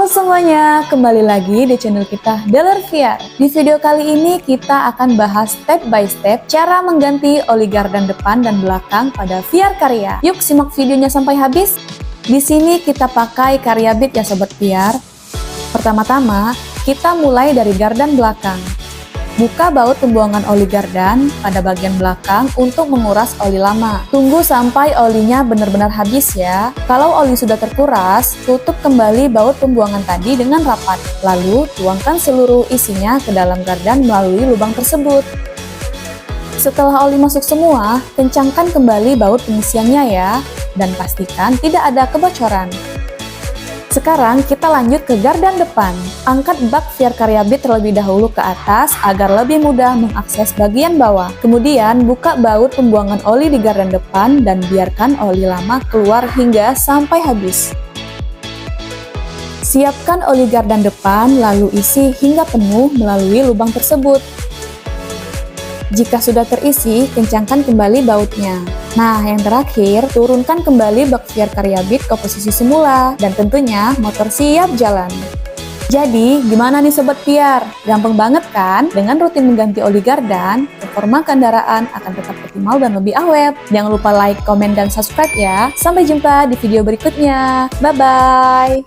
Halo semuanya, kembali lagi di channel kita Dealer VR. Di video kali ini kita akan bahas step by step cara mengganti oli gardan depan dan belakang pada VR Carya. Yuk simak videonya sampai habis. Di sini kita pakai Carya Beat ya sobat VR. Pertama-tama, kita mulai dari gardan belakang. Buka baut pembuangan oli gardan pada bagian belakang untuk menguras oli lama. Tunggu sampai olinya benar-benar habis ya. Kalau oli sudah terkuras, tutup kembali baut pembuangan tadi dengan rapat. Lalu tuangkan seluruh isinya ke dalam gardan melalui lubang tersebut. Setelah oli masuk semua, kencangkan kembali baut pengisiannya ya. Dan pastikan tidak ada kebocoran. Sekarang kita lanjut ke gardan depan. Angkat bak VR Carya Beat terlebih dahulu ke atas agar lebih mudah mengakses bagian bawah. Kemudian buka baut pembuangan oli di gardan depan dan biarkan oli lama keluar hingga sampai habis. Siapkan oli gardan depan lalu isi hingga penuh melalui lubang tersebut. Jika sudah terisi, kencangkan kembali bautnya. Nah, yang terakhir, turunkan kembali bak VR Carya Beat ke posisi semula, dan tentunya motor siap jalan. Jadi, gimana nih Sobat VR? Gampang banget kan? Dengan rutin mengganti oli gardan, performa kendaraan akan tetap optimal dan lebih awet. Jangan lupa like, komen, dan subscribe ya. Sampai jumpa di video berikutnya. Bye-bye!